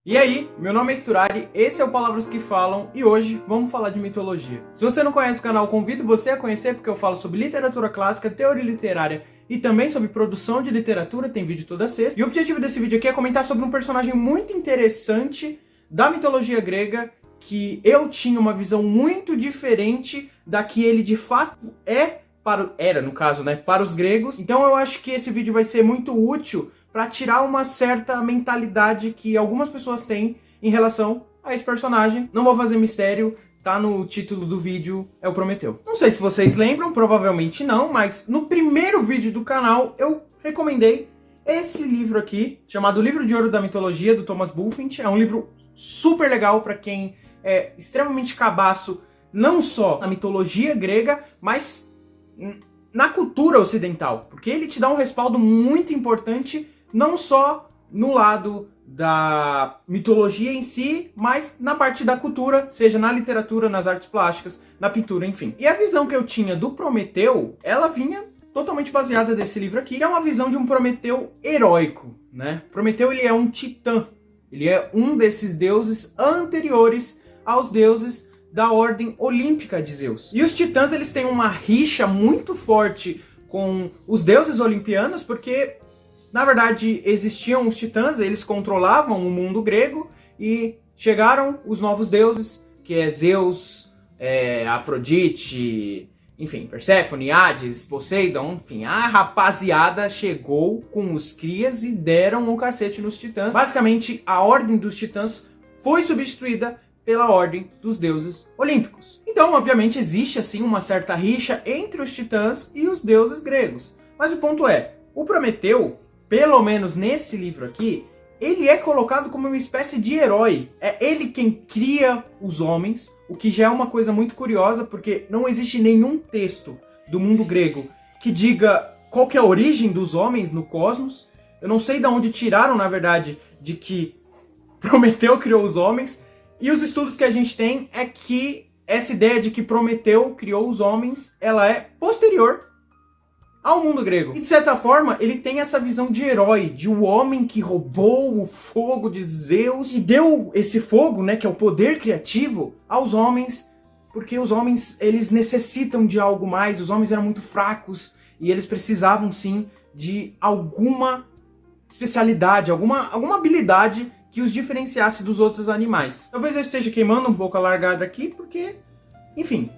E aí, meu nome é Sturari, esse é o Palavras que Falam e hoje vamos falar de mitologia. Se você não conhece o canal, convido você a conhecer porque eu falo sobre literatura clássica, teoria literária e também sobre produção de literatura, tem vídeo toda sexta. E o objetivo desse vídeo aqui é comentar sobre um personagem muito interessante da mitologia grega que eu tinha uma visão muito diferente da que ele de fato era no caso, né, para os gregos. Então eu acho que esse vídeo vai ser muito útil para tirar uma certa mentalidade que algumas pessoas têm em relação a esse personagem. Não vou fazer mistério, tá no título do vídeo, é o Prometeu. Não sei se vocês lembram, provavelmente não, mas no primeiro vídeo do canal eu recomendei esse livro aqui, chamado Livro de Ouro da Mitologia, do Thomas Bulfinch. É um livro super legal para quem é extremamente cabaço, não só na mitologia grega, mas na cultura ocidental, porque ele te dá um respaldo muito importante, não só no lado da mitologia em si, mas na parte da cultura, seja na literatura, nas artes plásticas, na pintura, enfim. E a visão que eu tinha do Prometeu, ela vinha totalmente baseada desse livro aqui, que é uma visão de um Prometeu heróico, né? Prometeu, ele é um titã, ele é um desses deuses anteriores aos deuses da ordem olímpica de Zeus. E os titãs, eles têm uma rixa muito forte com os deuses olimpianos, porque na verdade existiam os titãs, eles controlavam o mundo grego e chegaram os novos deuses, que é Zeus, Afrodite, enfim, Perséfone, Hades, Poseidon, enfim, a rapaziada chegou com os crias e deram um cacete nos titãs. Basicamente, a ordem dos titãs foi substituída pela ordem dos deuses olímpicos. Então, obviamente, existe assim uma certa rixa entre os titãs e os deuses gregos. Mas o ponto é, o Prometeu, pelo menos nesse livro aqui, ele é colocado como uma espécie de herói. É ele quem cria os homens, o que já é uma coisa muito curiosa, porque não existe nenhum texto do mundo grego que diga qual que é a origem dos homens no cosmos. Eu não sei de onde tiraram, na verdade, de que Prometeu criou os homens. E os estudos que a gente tem é que essa ideia de que Prometeu criou os homens, ela é posterior ao mundo grego. E de certa forma, ele tem essa visão de herói, de um homem que roubou o fogo de Zeus e deu esse fogo, né, que é o poder criativo, aos homens, porque os homens, eles necessitam de algo mais, os homens eram muito fracos e eles precisavam sim de alguma especialidade, alguma habilidade que os diferenciasse dos outros animais. Talvez eu esteja queimando um pouco a largada aqui, porque, enfim,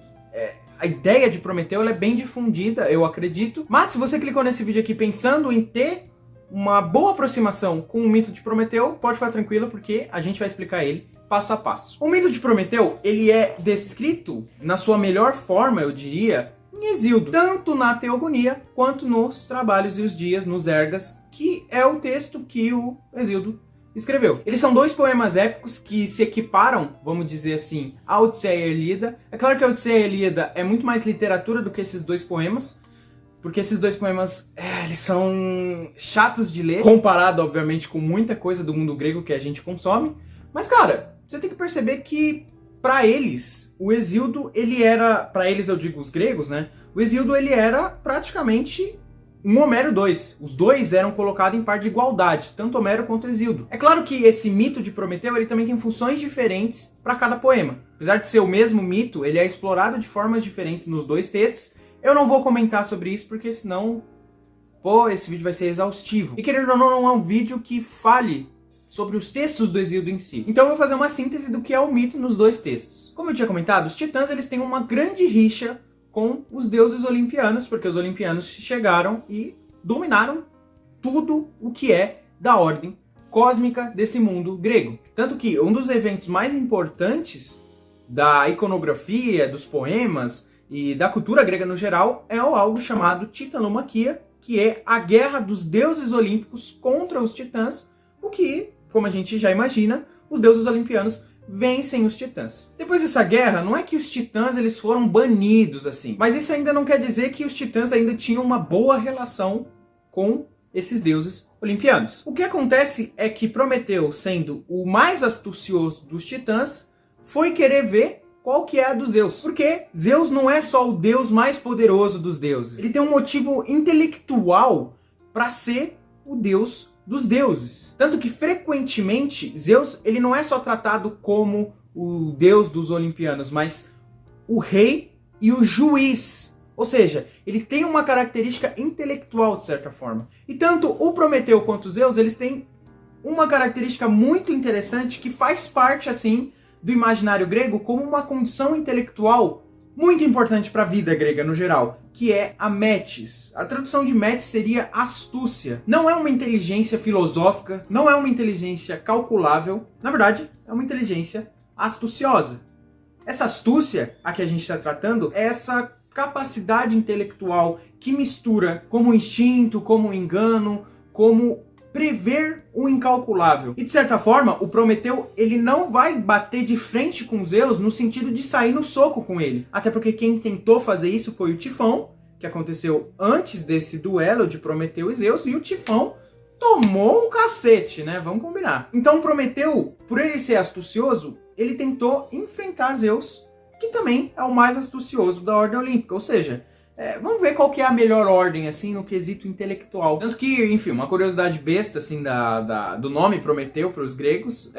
a ideia de Prometeu ela é bem difundida, eu acredito. Mas se você clicou nesse vídeo aqui pensando em ter uma boa aproximação com o mito de Prometeu, pode ficar tranquilo, porque a gente vai explicar ele passo a passo. O mito de Prometeu, ele é descrito na sua melhor forma, eu diria, em Hesíodo, tanto na Teogonia quanto nos Trabalhos e os Dias, nos Ergas, que é o texto que o Hesíodo escreveu. Eles são dois poemas épicos que se equiparam, vamos dizer assim, a Odisseia e a Ilíada. É claro que a Odisseia e a Ilíada é muito mais literatura do que esses dois poemas, porque esses dois poemas, eles são chatos de ler, comparado, obviamente, com muita coisa do mundo grego que a gente consome. Mas, cara, você tem que perceber que, para eles, o Hesíodo, ele era, para eles eu digo os gregos, né? O Hesíodo, ele era praticamente um Homero 2. Os dois eram colocados em par de igualdade, tanto Homero quanto Hesíodo. É claro que esse mito de Prometeu ele também tem funções diferentes para cada poema. Apesar de ser o mesmo mito, ele é explorado de formas diferentes nos dois textos. Eu não vou comentar sobre isso porque senão, esse vídeo vai ser exaustivo. E querendo ou não é um vídeo que fale sobre os textos do Hesíodo em si. Então eu vou fazer uma síntese do que é o mito nos dois textos. Como eu tinha comentado, os titãs eles têm uma grande rixa com os deuses olimpianos, porque os olimpianos chegaram e dominaram tudo o que é da ordem cósmica desse mundo grego. Tanto que um dos eventos mais importantes da iconografia, dos poemas e da cultura grega no geral é algo chamado Titanomaquia, que é a guerra dos deuses olímpicos contra os titãs, o que, como a gente já imagina, os deuses olimpianos vencem os titãs. Depois dessa guerra, não é que os titãs eles foram banidos assim, mas isso ainda não quer dizer que os titãs ainda tinham uma boa relação com esses deuses olimpianos. O que acontece é que Prometeu, sendo o mais astucioso dos titãs, foi querer ver qual que é a do Zeus. Porque Zeus não é só o deus mais poderoso dos deuses. Ele tem um motivo intelectual para ser o deus dos deuses. Tanto que frequentemente Zeus ele não é só tratado como o deus dos olimpianos, mas o rei e o juiz. Ou seja, ele tem uma característica intelectual de certa forma. E tanto o Prometeu quanto o Zeus, eles têm uma característica muito interessante que faz parte assim do imaginário grego como uma condição intelectual muito importante para a vida grega no geral, que é a metis. A tradução de metis seria astúcia. Não é uma inteligência filosófica, não é uma inteligência calculável, na verdade, é uma inteligência astuciosa. Essa astúcia a que a gente está tratando é essa capacidade intelectual que mistura como instinto, como engano, como prever o incalculável. E de certa forma, o Prometeu, ele não vai bater de frente com Zeus no sentido de sair no soco com ele. Até porque quem tentou fazer isso foi o Tifão, que aconteceu antes desse duelo de Prometeu e Zeus, e o Tifão tomou um cacete, né? Vamos combinar. Então o Prometeu, por ele ser astucioso, ele tentou enfrentar Zeus, que também é o mais astucioso da Ordem Olímpica, ou seja, vamos ver qual que é a melhor ordem, assim, no quesito intelectual. Tanto que, enfim, uma curiosidade besta, assim, do nome Prometeu para os gregos,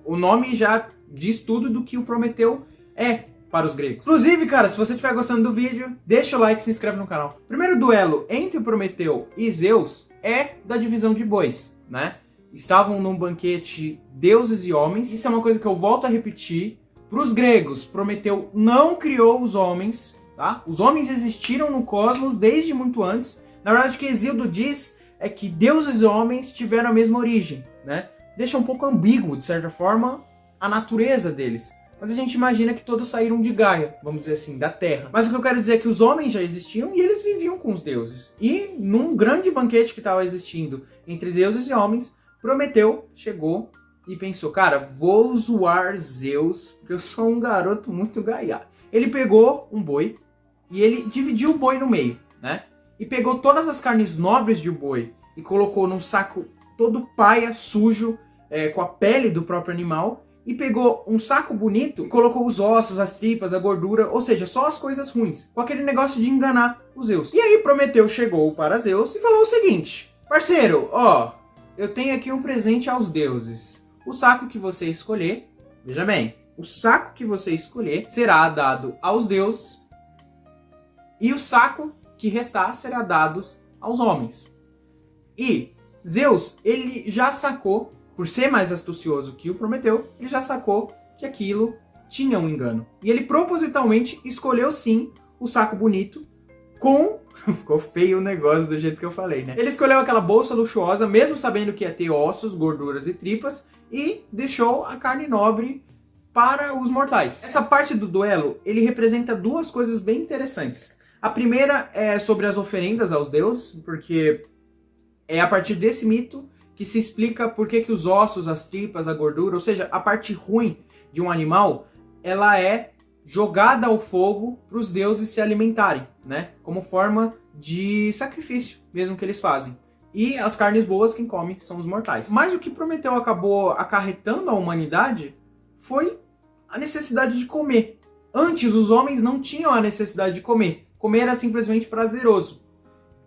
o nome já diz tudo do que o Prometeu é para os gregos. Inclusive, cara, se você estiver gostando do vídeo, deixa o like e se inscreve no canal. O primeiro duelo entre o Prometeu e Zeus é da divisão de bois, né? Estavam num banquete deuses e homens. Isso é uma coisa que eu volto a repetir. Para os gregos, Prometeu não criou os homens, tá? Os homens existiram no cosmos desde muito antes. Na verdade, o que Hesíodo diz é que deuses e homens tiveram a mesma origem, né? Deixa um pouco ambíguo, de certa forma, a natureza deles. Mas a gente imagina que todos saíram de Gaia, vamos dizer assim, da Terra. Mas o que eu quero dizer é que os homens já existiam e eles viviam com os deuses. E num grande banquete que estava existindo entre deuses e homens, Prometeu chegou e pensou, cara, vou zoar Zeus, porque eu sou um garoto muito gaiado. Ele pegou um boi e ele dividiu o boi no meio, né? E pegou todas as carnes nobres de boi e colocou num saco todo paia, sujo, com a pele do próprio animal. E pegou um saco bonito e colocou os ossos, as tripas, a gordura, ou seja, só as coisas ruins. Com aquele negócio de enganar os Zeus. E aí Prometeu chegou para Zeus e falou o seguinte, parceiro, ó, eu tenho aqui um presente aos deuses. O saco que você escolher, veja bem, o saco que você escolher será dado aos deuses e o saco que restar será dado aos homens. E Zeus, ele já sacou, por ser mais astucioso que o Prometeu, ele já sacou que aquilo tinha um engano. E ele propositalmente escolheu sim o saco bonito com... Ficou feio o negócio do jeito que eu falei, né? Ele escolheu aquela bolsa luxuosa, mesmo sabendo que ia ter ossos, gorduras e tripas, e deixou a carne nobre para os mortais. Essa parte do duelo, ele representa duas coisas bem interessantes. A primeira é sobre as oferendas aos deuses, porque é a partir desse mito que se explica por que os ossos, as tripas, a gordura, ou seja, a parte ruim de um animal, ela é jogada ao fogo para os deuses se alimentarem, né? Como forma de sacrifício, mesmo que eles fazem. E as carnes boas quem come são os mortais. Mas o que Prometeu acabou acarretando à humanidade foi a necessidade de comer. Antes, os homens não tinham a necessidade de comer. Comer era simplesmente prazeroso.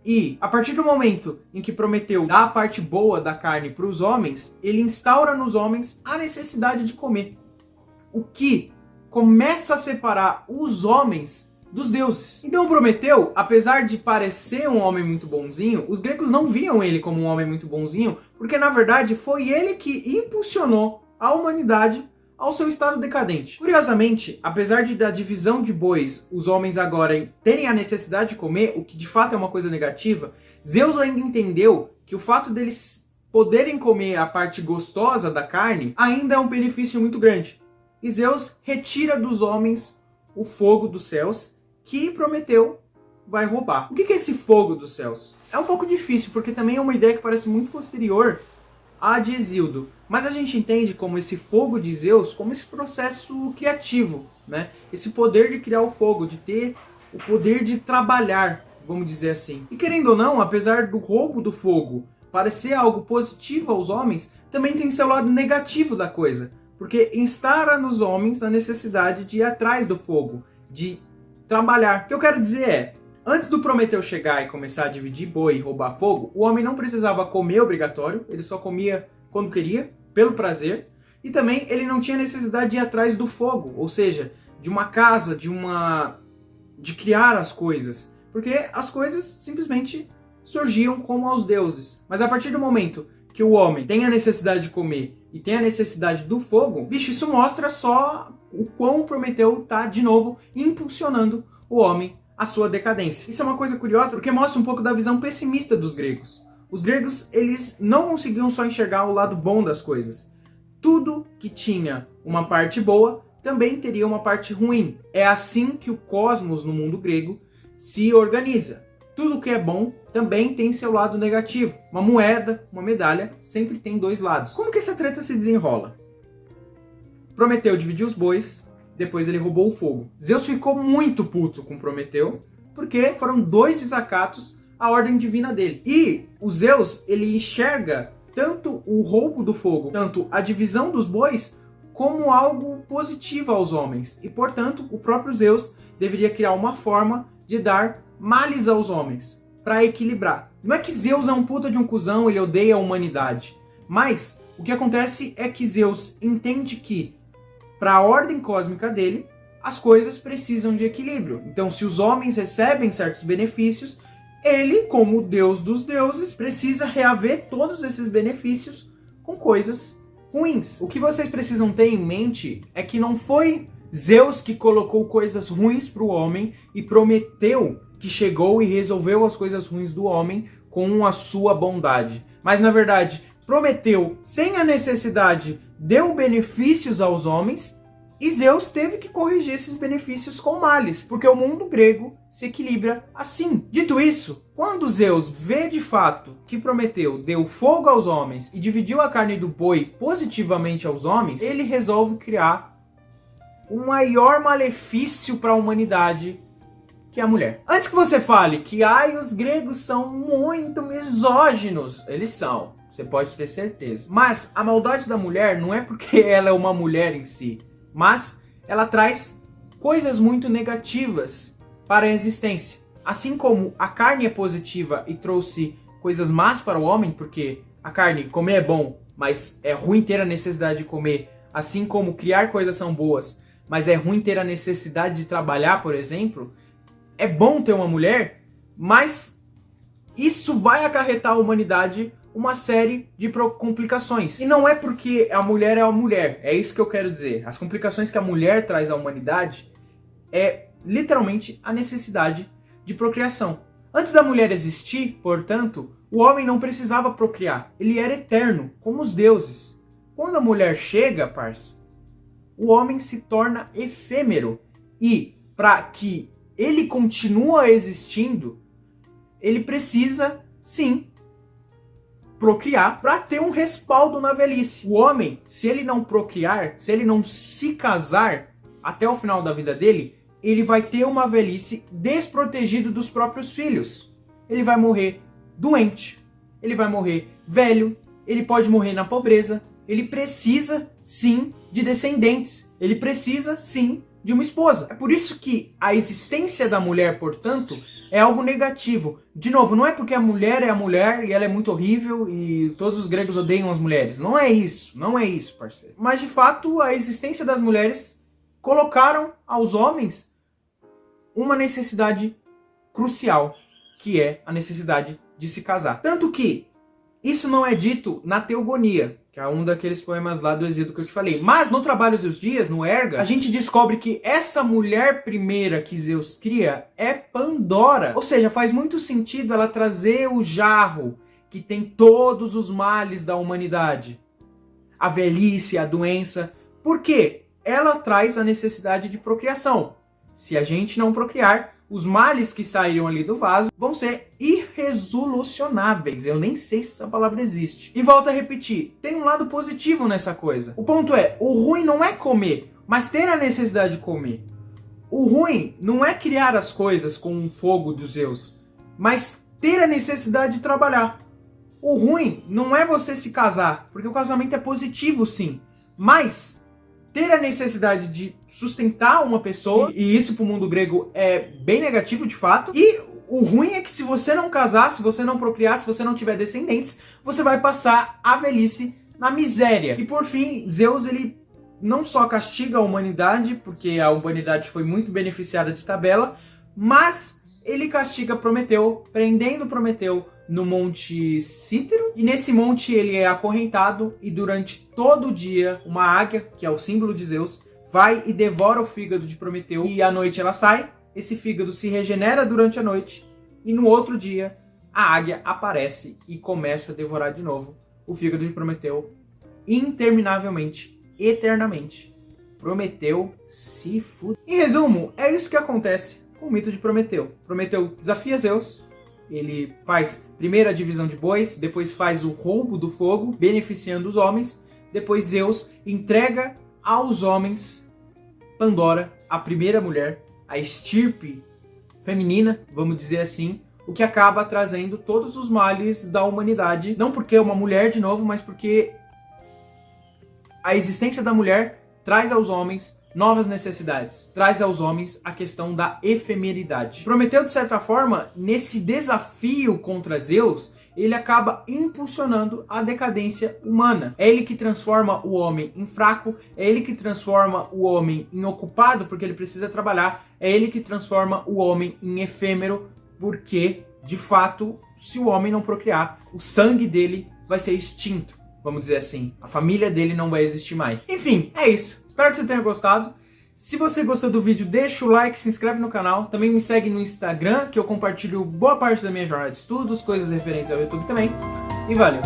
E, a partir do momento em que Prometeu dá a parte boa da carne para os homens, ele instaura nos homens a necessidade de comer. O que começa a separar os homens dos deuses. Então Prometeu, apesar de parecer um homem muito bonzinho, os gregos não viam ele como um homem muito bonzinho, porque na verdade foi ele que impulsionou a humanidade ao seu estado decadente. Curiosamente, apesar da divisão de bois, os homens agora terem a necessidade de comer, o que de fato é uma coisa negativa, Zeus ainda entendeu que o fato deles poderem comer a parte gostosa da carne ainda é um benefício muito grande. E Zeus retira dos homens o fogo dos céus que Prometeu vai roubar. O que é esse fogo dos céus? É um pouco difícil, porque também é uma ideia que parece muito posterior à de Hesíodo. Mas a gente entende como esse fogo de Zeus, como esse processo criativo, né? Esse poder de criar o fogo, de ter o poder de trabalhar, vamos dizer assim. E querendo ou não, apesar do roubo do fogo parecer algo positivo aos homens, também tem seu lado negativo da coisa. Porque instaura nos homens a necessidade de ir atrás do fogo, de trabalhar. O que eu quero dizer é, Antes do Prometeu chegar e começar a dividir boi e roubar fogo, o homem não precisava comer obrigatório, ele só comia quando queria, pelo prazer, e também ele não tinha necessidade de ir atrás do fogo, ou seja, de uma casa, de criar as coisas, porque as coisas simplesmente surgiam como aos deuses. Mas a partir do momento que o homem tem a necessidade de comer e tem a necessidade do fogo, bicho, isso mostra só o quão o Prometeu está, de novo, impulsionando o homem à sua decadência. Isso é uma coisa curiosa, porque mostra um pouco da visão pessimista dos gregos. Os gregos, eles não conseguiam só enxergar o lado bom das coisas. Tudo que tinha uma parte boa também teria uma parte ruim. É assim que o cosmos no mundo grego se organiza. Tudo que é bom também tem seu lado negativo. Uma moeda, uma medalha, sempre tem dois lados. Como que essa treta se desenrola? Prometeu dividiu os bois, depois ele roubou o fogo. Zeus ficou muito puto com Prometeu, porque foram 2 desacatos à ordem divina dele. E o Zeus, ele enxerga tanto o roubo do fogo, tanto a divisão dos bois, como algo positivo aos homens. E, portanto, o próprio Zeus deveria criar uma forma de dar males aos homens, para equilibrar. Não é que Zeus é um puta de um cuzão, ele odeia a humanidade. Mas o que acontece é que Zeus entende que, para a ordem cósmica dele, as coisas precisam de equilíbrio. Então, se os homens recebem certos benefícios, ele, como Deus dos deuses, precisa reaver todos esses benefícios com coisas ruins. O que vocês precisam ter em mente é que não foi Zeus que colocou coisas ruins para o homem e Prometeu que chegou e resolveu as coisas ruins do homem com a sua bondade. Mas, na verdade, Prometeu, sem a necessidade, deu benefícios aos homens e Zeus teve que corrigir esses benefícios com males, porque o mundo grego se equilibra assim. Dito isso, quando Zeus vê de fato que Prometeu deu fogo aos homens e dividiu a carne do boi positivamente aos homens, ele resolve criar o maior malefício para a humanidade, que é a mulher. Antes que você fale que os gregos são muito misóginos, eles são, você pode ter certeza. Mas a maldade da mulher não é porque ela é uma mulher em si, mas ela traz coisas muito negativas para a existência. Assim como a carne é positiva e trouxe coisas más para o homem, porque a carne, comer é bom, mas é ruim ter a necessidade de comer, assim como criar coisas são boas, mas é ruim ter a necessidade de trabalhar, por exemplo. É bom ter uma mulher, mas isso vai acarretar à humanidade uma série de complicações. E não é porque a mulher é a mulher, é isso que eu quero dizer. As complicações que a mulher traz à humanidade é literalmente a necessidade de procriação. Antes da mulher existir, portanto, o homem não precisava procriar. Ele era eterno, como os deuses. Quando a mulher chega, parça, o homem se torna efêmero. E para que ele continue existindo, ele precisa, sim, procriar para ter um respaldo na velhice. O homem, se ele não procriar, se ele não se casar até o final da vida dele, ele vai ter uma velhice desprotegido dos próprios filhos. Ele vai morrer doente, ele vai morrer velho, ele pode morrer na pobreza. Ele precisa, sim, de descendentes. Ele precisa, sim, de uma esposa. É por isso que a existência da mulher, portanto, é algo negativo. De novo, não é porque a mulher é a mulher e ela é muito horrível e todos os gregos odeiam as mulheres. Não é isso, parceiro. Mas, de fato, a existência das mulheres colocaram aos homens uma necessidade crucial, que é a necessidade de se casar. Tanto que isso não é dito na Teogonia, que é um daqueles poemas lá do Exíodo que eu te falei. Mas no Trabalhos e os Dias, no Erga, a gente descobre que essa mulher primeira que Zeus cria é Pandora. Ou seja, faz muito sentido ela trazer o jarro que tem todos os males da humanidade. A velhice, a doença. Por quê? Ela traz a necessidade de procriação. Se a gente não procriar, os males que saíram ali do vaso vão ser irresolucionáveis. Eu nem sei se essa palavra existe. E volto a repetir, tem um lado positivo nessa coisa. O ponto é, o ruim não é comer, mas ter a necessidade de comer. O ruim não é criar as coisas com o fogo dos Zeus, mas ter a necessidade de trabalhar. O ruim não é você se casar, porque o casamento é positivo sim, mas ter a necessidade de sustentar uma pessoa, e isso pro mundo grego é bem negativo de fato. E o ruim é que se você não casar, se você não procriar, se você não tiver descendentes, você vai passar a velhice na miséria. E por fim, Zeus, ele não só castiga a humanidade, porque a humanidade foi muito beneficiada de tabela, mas ele castiga Prometeu, prendendo Prometeu no Monte Cítero, e nesse monte ele é acorrentado, e durante todo o dia uma águia, que é o símbolo de Zeus, vai e devora o fígado de Prometeu, e à noite ela sai, esse fígado se regenera durante a noite, e no outro dia a águia aparece e começa a devorar de novo o fígado de Prometeu, interminavelmente, eternamente. Prometeu se fude. Em resumo, é isso que acontece com o mito de Prometeu. Prometeu desafia Zeus, ele faz primeiro a divisão de bois, depois faz o roubo do fogo, beneficiando os homens, depois Zeus entrega aos homens Pandora, a primeira mulher, a estirpe feminina, vamos dizer assim, o que acaba trazendo todos os males da humanidade, não porque é uma mulher de novo, mas porque a existência da mulher traz aos homens novas necessidades, traz aos homens a questão da efemeridade. Prometeu, de certa forma, nesse desafio contra Zeus, ele acaba impulsionando a decadência humana. É ele que transforma o homem em fraco, é ele que transforma o homem em ocupado, porque ele precisa trabalhar, é ele que transforma o homem em efêmero, porque, de fato, se o homem não procriar, o sangue dele vai ser extinto, vamos dizer assim. A família dele não vai existir mais. Enfim, é isso. Espero que você tenha gostado. Se você gostou do vídeo, deixa o like, se inscreve no canal. Também me segue no Instagram, que eu compartilho boa parte da minha jornada de estudos, coisas referentes ao YouTube também. E valeu!